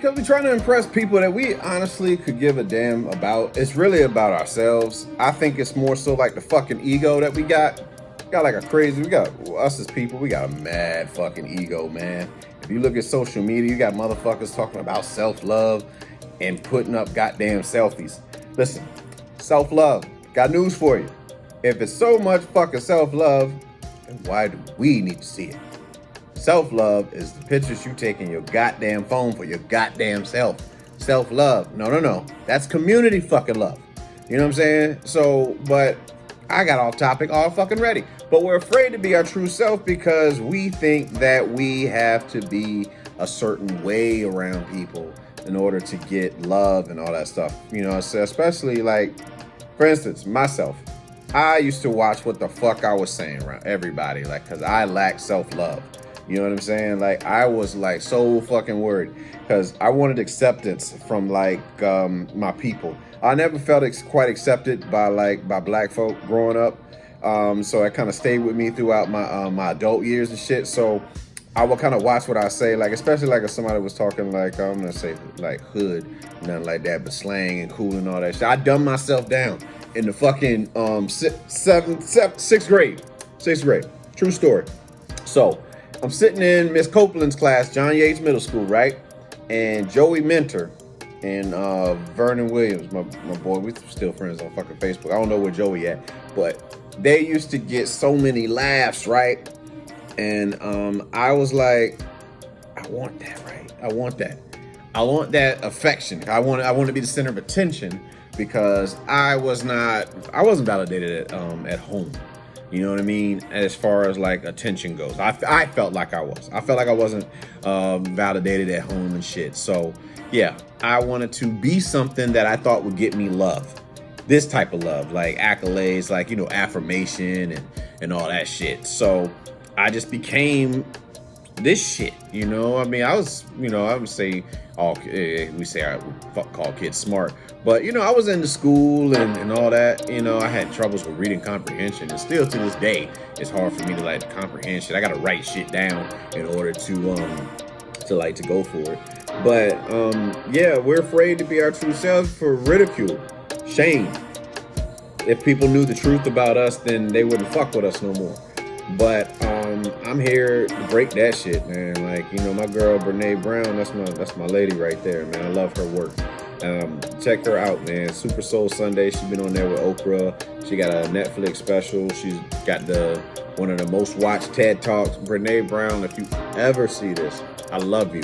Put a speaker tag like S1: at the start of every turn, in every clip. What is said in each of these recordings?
S1: Because we're trying to impress people that we honestly could give a damn about. It's really about ourselves. I think it's more so like the fucking ego that we got. Got like a crazy, we got us as people, we got a mad fucking ego, man. If you look at social media, you got motherfuckers talking about self-love and putting up goddamn selfies. Listen, self-love, got news for you. If it's so much fucking self-love, then why do we need to see it? Self-love is the pictures you take in your goddamn phone for your goddamn self. Self-love, no. That's community fucking love. You know what I'm saying? So, but I got off topic all fucking ready. But we're afraid to be our true self because we think that we have to be a certain way around people in order to get love and all that stuff. You know, so especially like, for instance, myself. I used to watch what the fuck I was saying around everybody, like, because I lack self-love. You know what I'm saying? Like, I was like so fucking worried because I wanted acceptance from like my people. I never felt quite accepted by black folk growing up. So it kind of stayed with me throughout my my adult years and shit. So I would kind of watch what I say, like, especially like if somebody was talking like, I'm gonna say like hood, nothing like that, but slang and cool and all that shit. I dumbed myself down in the fucking sixth grade. True story. So I'm sitting in Miss Copeland's class, John Yates Middle School, right? And Joey Mentor and Vernon Williams, my boy, we're still friends on fucking Facebook. I don't know where Joey at, but they used to get so many laughs, right? And I was like, I want that, right? I want that affection. I want to be the center of attention because I wasn't validated at home. You know what I mean? As far as like attention goes, I felt like I was. I felt like I wasn't validated at home and shit. So yeah, I wanted to be something that I thought would get me love. This type of love, like accolades, like, you know, affirmation and all that shit. So I just became this shit, you know? I mean, I was, you know, I would say I call kids smart. But, you know, I was into school and all that. You know, I had troubles with reading comprehension. And still to this day, it's hard for me to like comprehend shit. I got to write shit down in order to go for it. But, yeah, we're afraid to be our true selves for ridicule, shame. If people knew the truth about us, then they wouldn't fuck with us no more. But I'm here to break that shit, man. Like, you know, my girl Brene Brown, that's my lady right there, man. I love her work. Check her out, man. Super Soul Sunday. She's been on there with Oprah. She got a Netflix special. She's got one of the most watched TED Talks. Brene Brown, if you ever see this, I love you.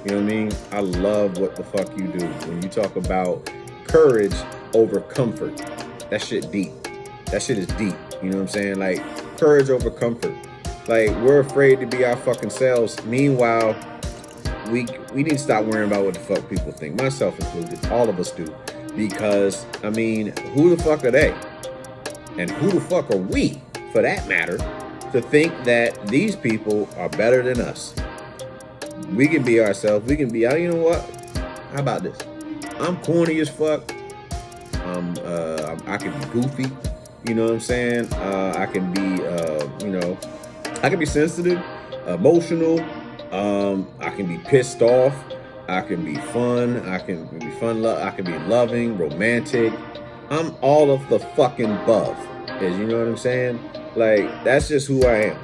S1: You know what I mean? I love what the fuck you do. When you talk about courage over comfort, that shit deep. That shit is deep. You know what I'm saying? Like, courage over comfort. Like, we're afraid to be our fucking selves. Meanwhile, we need to stop worrying about what the fuck people think. Myself included. All of us do. Because, I mean, who the fuck are they? And who the fuck are we, for that matter, to think that these people are better than us? We can be ourselves. We can be, you know what? How about this? I'm corny as fuck. I can be goofy. You know what I'm saying? I can be, I can be sensitive, emotional. I can be pissed off. I can be fun. I can be I can be loving, romantic. I'm all of the fucking above. You know what I'm saying? Like, that's just who I am.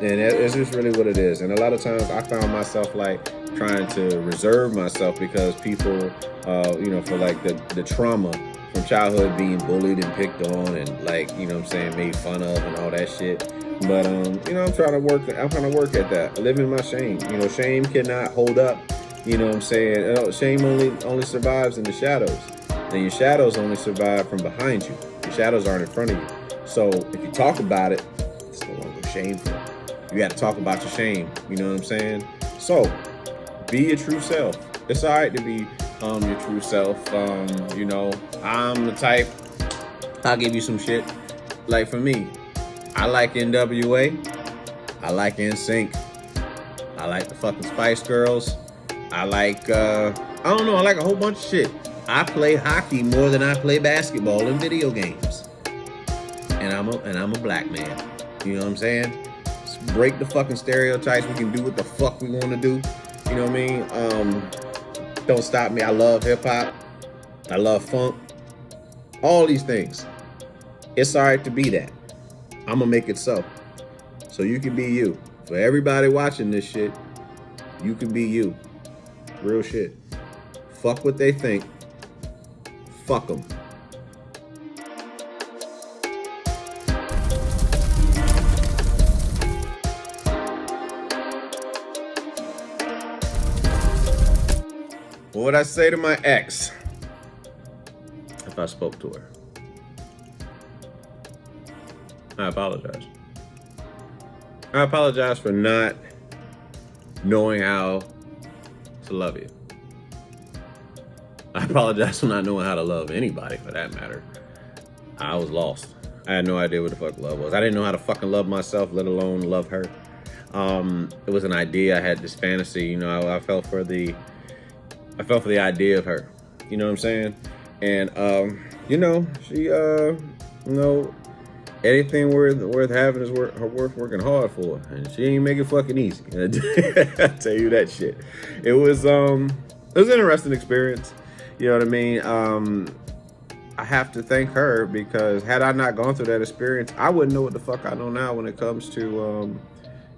S1: And it's just really what it is. And a lot of times I found myself like trying to reserve myself because people, for like the trauma from childhood, being bullied and picked on and like, you know what I'm saying, made fun of and all that shit. But, I'm trying to work at that. I live in my shame. You know, shame cannot hold up. You know what I'm saying? Shame only survives in the shadows. And your shadows only survive from behind you. Your shadows aren't in front of you. So if you talk about it, it's no longer shameful. You got to talk about your shame. You know what I'm saying? So be your true self. It's all right to be your true self. I'm the type, I'll give you some shit. Like for me, I like NWA. I like NSYNC. I like the fucking Spice Girls. I like, I like a whole bunch of shit. I play hockey more than I play basketball in video games. And I'm a black man. You know what I'm saying? Let's break the fucking stereotypes. We can do what the fuck we want to do. You know what I mean? don't stop me. I love hip hop. I love funk. All these things. It's all right to be that. I'm gonna make it so you can be you. For everybody watching this shit, you can be you. Real shit. Fuck what they think. Fuck them. What would I say to my ex if I spoke to her? I apologize. I apologize for not knowing how to love you. I apologize for not knowing how to love anybody, for that matter. I was lost. I had no idea what the fuck love was. I didn't know how to fucking love myself, let alone love her. It was an idea. I had this fantasy, you know. I fell for the idea of her. You know what I'm saying? And you know, she you know, anything worth having is worth working hard for, and she ain't make it fucking easy. I tell you that shit. It was an interesting experience. You know what I mean? I have to thank her, because had I not gone through that experience, I wouldn't know what the fuck I know now when it comes to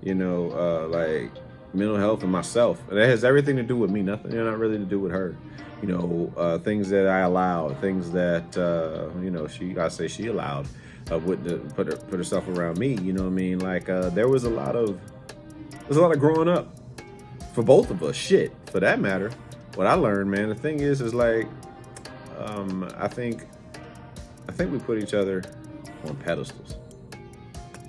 S1: you know, like mental health and myself. And it has everything to do with me, nothing, not really to do with her. You know, things that I allowed, things that you know, she allowed. Wouldn't put herself around me, you know what I mean? Like there was a lot of growing up for both of us. Shit, for that matter. What I learned, man, the thing is like I think we put each other on pedestals.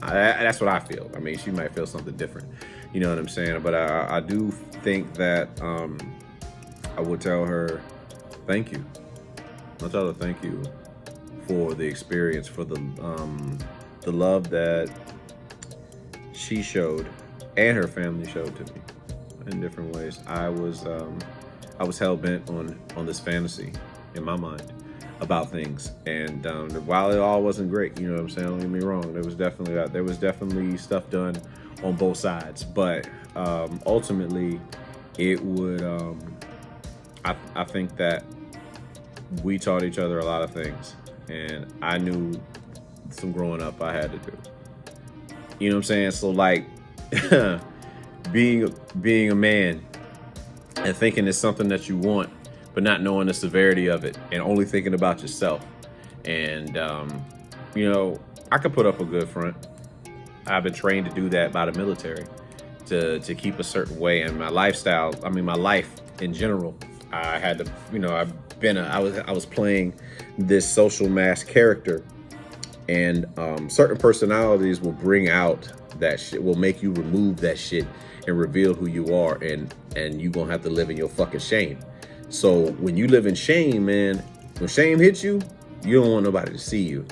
S1: That's what I feel. I mean, she might feel something different, you know what I'm saying? But I do think that I would tell her thank you. I'll tell her thank you for the experience, for the love that she showed and her family showed to me in different ways. I was hell bent on this fantasy in my mind about things, and while it all wasn't great, you know what I'm saying, don't get me wrong, there was definitely stuff done on both sides, but ultimately it would I think that we taught each other a lot of things. And I knew some growing up I had to do. You know what I'm saying? So like being a man and thinking it's something that you want, but not knowing the severity of it and only thinking about yourself. And you know, I could put up a good front. I've been trained to do that by the military, to keep a certain way. And my lifestyle, I mean my life in general, I had to, you know, I was playing this social mass character, and certain personalities will bring out that shit, will make you remove that shit and reveal who you are, and you gonna have to live in your fucking shame. So when you live in shame, man, when shame hits you, you don't want nobody to see you,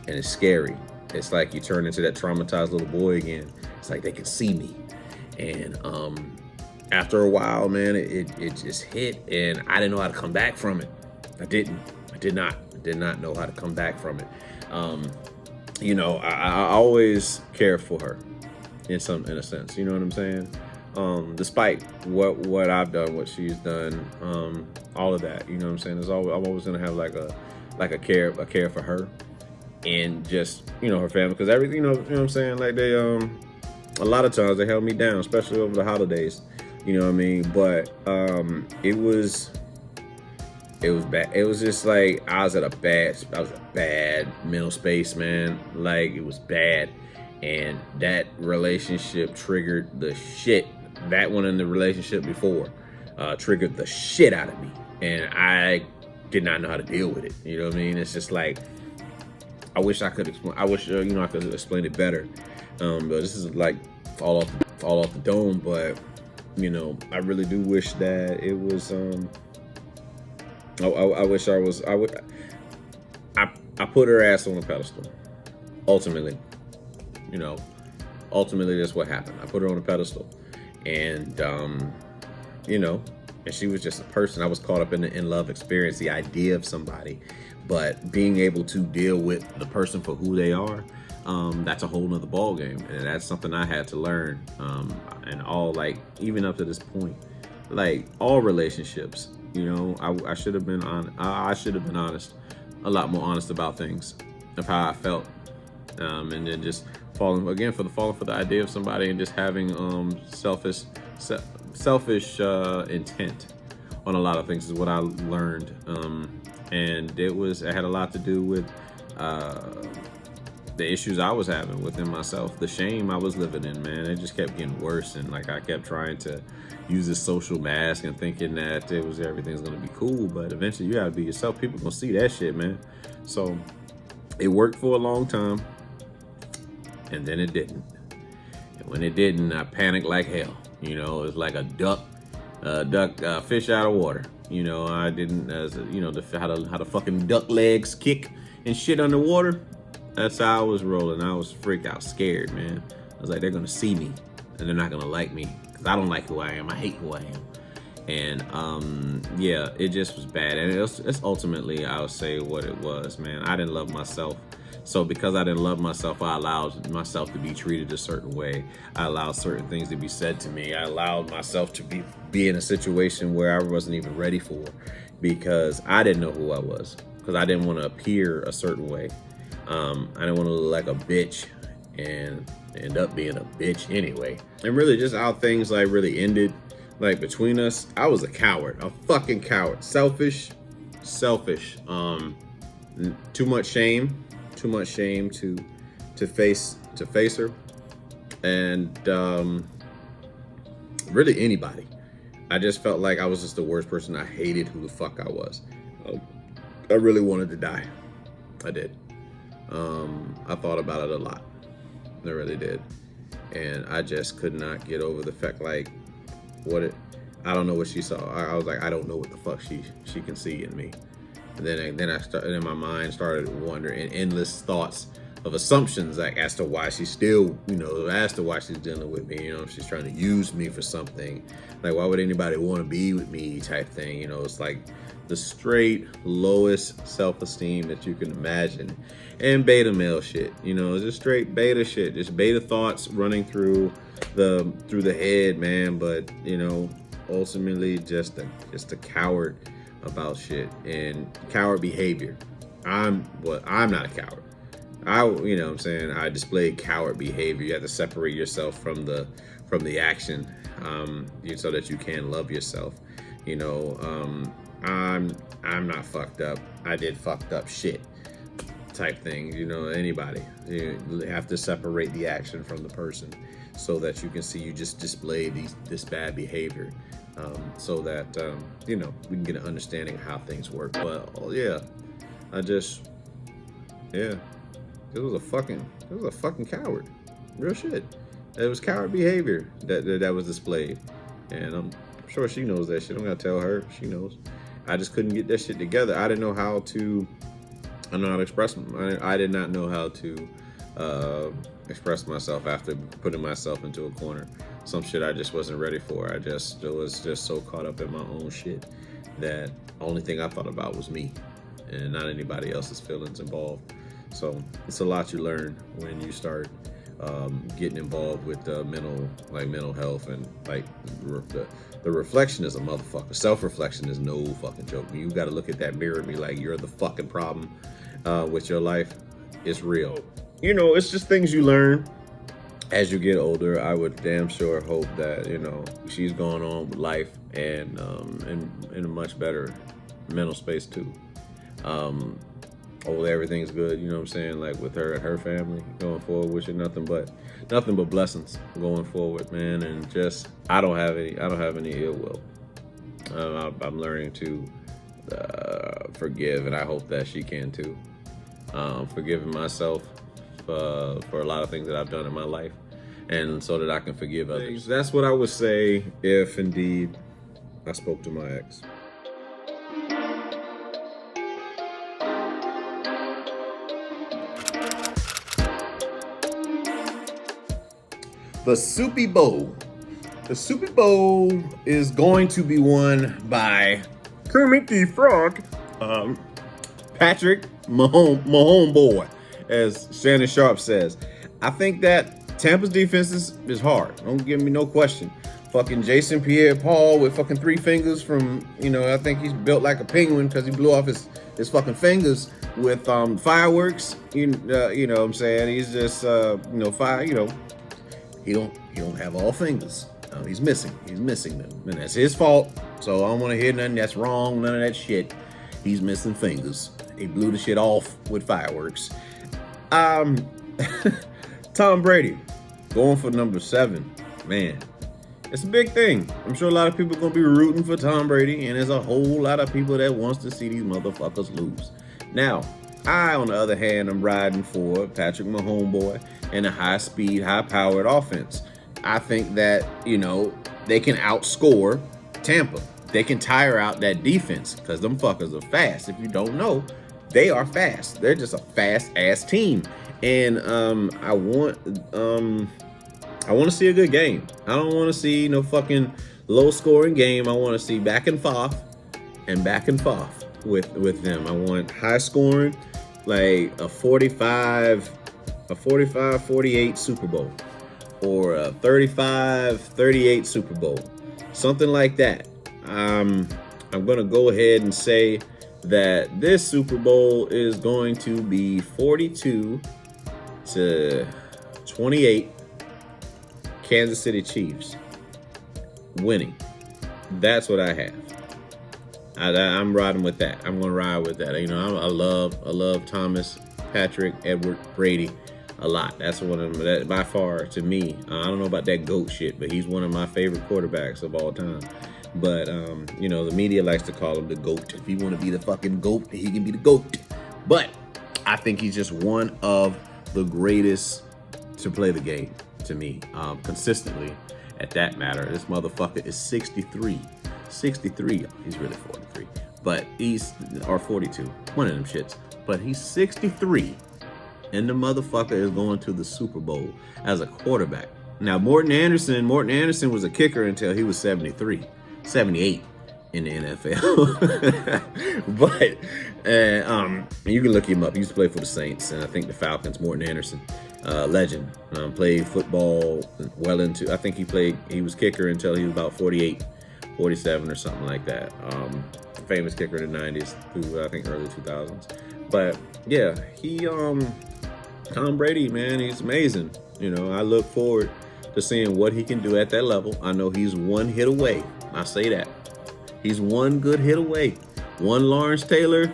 S1: and it's scary. It's like you turn into that traumatized little boy again. It's like they can see me, and after a while, man, it just hit, and I didn't know how to come back from it. I did not know how to come back from it. You know, I always care for her in a sense, you know what I'm saying? Despite what I've done, what she's done, all of that, you know what I'm saying? I'm always gonna have like a care for her, and just, you know, her family, because everything, you know what I'm saying? Like they a lot of times they held me down, especially over the holidays. You know what I mean? But it was bad. It was just like I was a bad mental space, man. Like it was bad, and that relationship triggered the shit. That one in the relationship before triggered the shit out of me, and I did not know how to deal with it. You know what I mean? It's just like I wish I could explain. I wish you know, I could explain it better. But this is like all off the dome, but. You know, I really do wish that it was. I wish I was. I put her ass on a pedestal. Ultimately, you know, that's what happened. I put her on a pedestal, and you know, and she was just a person. I was caught up in the in love experience, the idea of somebody, but being able to deal with the person for who they are. That's a whole nother ball game, and that's something I had to learn. And all, like, even up to this point, like all relationships, You know, I should have been on. I should have been honest, a lot more honest about things, of how I felt, and then just falling for the idea of somebody and just having selfish intent on a lot of things is what I learned, and it had a lot to do with the issues I was having within myself, the shame I was living in, man. It just kept getting worse, and like I kept trying to use this social mask and thinking that everything's gonna be cool, but eventually you gotta be yourself. People gonna see that shit, man. So it worked for a long time, and then it didn't. And when it didn't, I panicked like hell. You know, it's like a fish out of water. You know, I didn't, how the fucking duck legs kick and shit underwater. That's how I was rolling. I was freaked out, scared, man. I was like, they're gonna see me, and they're not gonna like me, because I don't like who I am. I hate who I am. And yeah, it just was bad. And it's ultimately, I'll say what it was, man. I didn't love myself. So because I didn't love myself, I allowed myself to be treated a certain way. I allowed certain things to be said to me. I allowed myself to be in a situation where I wasn't even ready for, because I didn't know who I was, because I didn't want to appear a certain way. I didn't want to look like a bitch and end up being a bitch anyway. And really just how things like really ended, like between us, I was a coward, a fucking coward. Selfish. Too much shame to face her. And really anybody. I just felt like I was just the worst person. I hated who the fuck I was. I really wanted to die. I did. I thought about it a lot. I really did. And I just could not get over the fact, like, I don't know what she saw. I was like, I don't know what the fuck she can see in me. And then my mind started wondering endless thoughts of assumptions, like as to why she's still, as to why she's dealing with me, if she's trying to use me for something. Like, why would anybody want to be with me type thing? It's like the straight lowest self-esteem that you can imagine. And beta male shit, just straight beta shit, just beta thoughts running through the head, man. But ultimately just a coward about shit and coward behavior. I'm not a coward. I displayed coward behavior. You have to separate yourself from the action, so that you can love yourself. I'm not fucked up. I did fucked up shit type thing. Anybody. You have to separate the action from the person so that you can see you just displayed this bad behavior, so that we can get an understanding of how things work. But it was a fucking coward. Real shit. It was coward behavior that was displayed. And I'm sure she knows that shit. I'm gonna tell her. She knows. I just couldn't get that shit together. I didn't know how to express. I did not know how to express myself after putting myself into a corner. Some shit I just wasn't ready for. I was just so caught up in my own shit that the only thing I thought about was me and not anybody else's feelings involved. So it's a lot you learn when you start getting involved with mental health, and like the reflection is a motherfucker. Self-reflection is no fucking joke. You got to look at that mirror and be like, you're the fucking problem with your life. It's real. It's just things you learn as you get older. I would damn sure hope that she's going on with life and in a much better mental space too. Everything's good, like with her and her family going forward, wishing nothing but blessings going forward, man. And just I don't have any ill will. I'm learning to forgive, and I hope that she can too. Forgiving myself for a lot of things that I've done in my life, and so that I can forgive others. That's what I would say if indeed I spoke to my ex. The Super Bowl. The Super Bowl is going to be won by Kermit the Frog, Patrick Mahomes boy, as Shannon Sharp says. I think that Tampa's defense is hard. Don't give me no question. fucking Jason Pierre-Paul with fucking 3 fingers from, you know, I think he's built like a penguin because he blew off his fucking fingers with fireworks. You know what I'm saying? He's just you know, he don't have all fingers. He's missing them, and that's his fault. So I don't want to hear nothing that's wrong, none of that shit. He's missing fingers. He blew the shit off with fireworks. Tom Brady going for number 7, man. It's a big thing. I'm sure a lot of people are gonna be rooting for Tom Brady, and there's a whole lot of people that wants to see these motherfuckers lose. Now, I, on the other hand, am riding for Patrick Mahomes boy and a high-speed, high-powered offense. I think that, you know, they can outscore Tampa. They can tire out that defense because them fuckers are fast. If you don't know, they are fast. They're just a fast-ass team. And I want to see a good game. I don't want to see no fucking low-scoring game. I want to see back and forth with them. I want high-scoring, like a 45-48 Super Bowl. Or a 35-38 Super Bowl. Something like that. I'm going to go ahead and say that this Super Bowl is going to be 42-28 Kansas City Chiefs winning. That's what I have. I'm riding with that. I'm going to ride with that. You know, I love Thomas, Patrick, Edward, Brady a lot. That's one of them. That, by far, to me, I don't know about that GOAT shit, but he's one of my favorite quarterbacks of all time. But, you know, the media likes to call him the GOAT. If he want to be the fucking GOAT, he can be the GOAT. But I think he's just one of the greatest to play the game, to me, consistently at that matter. This motherfucker is 63. 63. He's really 43. But or 42. One of them shits. But he's 63. And the motherfucker is going to the Super Bowl as a quarterback. Now, Morton Anderson was a kicker until he was 78 in the NFL. But you can look him up. He used to play for the Saints and I think the Falcons. Morton Anderson, legend. Played football well into, I think he was kicker until he was about 48, 47 or something like that. Famous kicker in the 90s through I think early 2000s. But yeah, Tom Brady, man, he's amazing. You know, I look forward to seeing what he can do at that level. I know he's one hit away. I say that. He's one good hit away. One Lawrence Taylor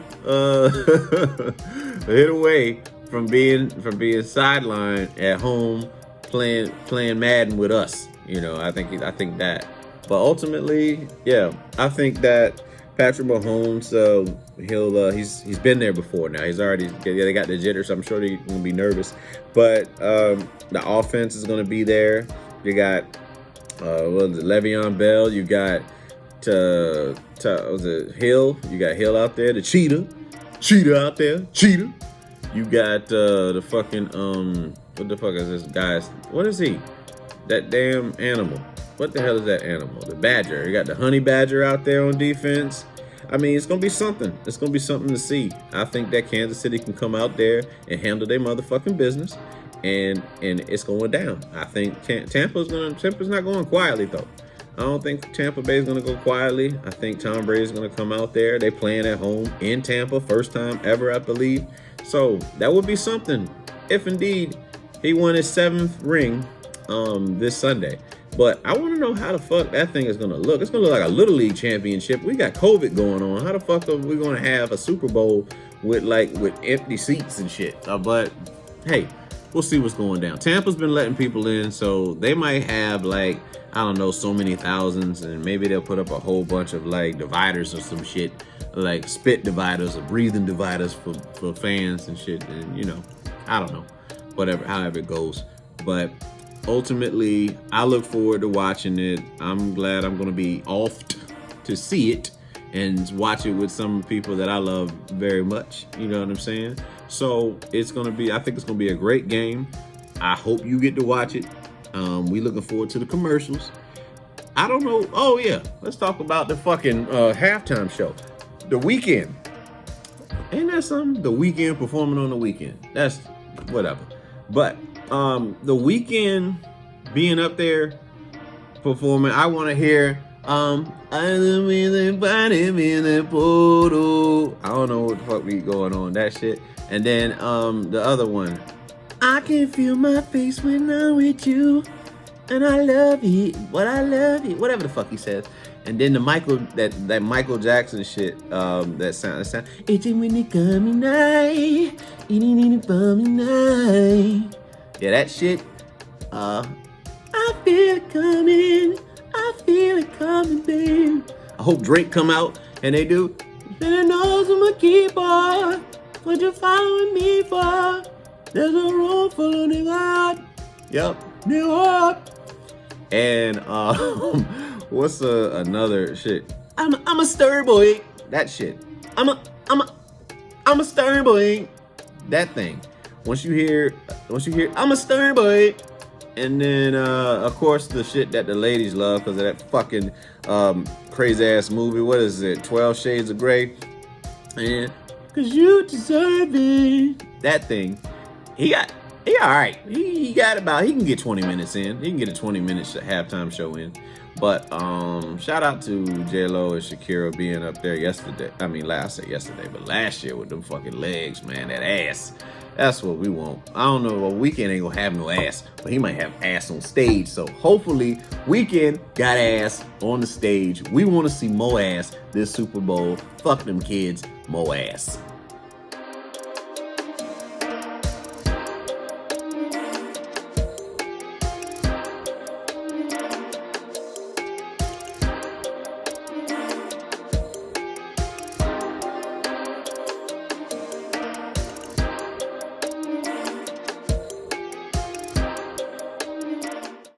S1: hit away from being sidelined at home playing Madden with us. You know, I think that. But ultimately, yeah, I think that Patrick Mahomes, he's been there before now. He's already, they got the jitters. I'm sure they're going to be nervous. But the offense is going to be there. You got, Le'Veon Bell. You got, was it Hill? You got Hill out there. The Cheetah out there. Cheetah. You got the fucking, what the fuck is this guy's, what is he? That damn animal. What the hell is that animal? The badger. You got the honey badger out there on defense. I mean, it's going to be something. It's going to be something to see. I think that Kansas City can come out there and handle their motherfucking business, and it's going down. I think Tampa's not going quietly, though. I don't think Tampa Bay is going to go quietly. I think Tom Brady is going to come out there. They playing at home in Tampa, first time ever, I believe. So that would be something if indeed he won his 7th ring this Sunday. But I want to know how the fuck that thing is going to look. It's going to look like a Little League championship. We got COVID going on. How the fuck are we going to have a Super Bowl with empty seats and shit? But hey, we'll see what's going down. Tampa's been letting people in, so they might have I don't know, so many thousands, and maybe they'll put up a whole bunch of dividers or some shit, like spit dividers or breathing dividers for fans and shit. And you know, I don't know, however it goes. But ultimately, I look forward to watching it. I'm glad I'm going to be off to see it and watch it with some people that I love very much. You know what I'm saying? So it's going to be, I think it's going to be a great game. I hope you get to watch it. We looking forward to the commercials. I don't know. Oh yeah, let's talk about the fucking halftime show. The Weeknd. Ain't that something? The Weeknd performing on the weekend. That's whatever. But the Weeknd being up there performing. I want to hear I don't know what the fuck be going on that shit. And then the other one, I can feel my face when I'm with you, and I love it, whatever the fuck he says. And then the that Michael Jackson shit, that sound. It's when it coming night, yeah, that shit. I feel it coming. I feel it coming, babe. I hope Drake come out and they do. And knows I'm a keeper. What you following me for? There's a room full of niggas. Yep, nigga. And what's another shit? I'm a stern boy. That shit. I'm a stern boy. That thing. Once you hear, I'm a stern boy. And then, of course, the shit that the ladies love because of that fucking crazy ass movie. What is it? 12 Shades of Grey. And cause you deserve it. That thing. He all right. He can get 20 minutes in. He can get a 20 minutes halftime show in. But shout out to J.Lo and Shakira being up there yesterday. I mean, I said yesterday, but last year with them fucking legs, man, that ass. That's what we want. I don't know, well, Weeknd ain't gonna have no ass, but he might have ass on stage. So hopefully Weeknd got ass on the stage. We want to see more ass this Super Bowl. Fuck them kids, more ass.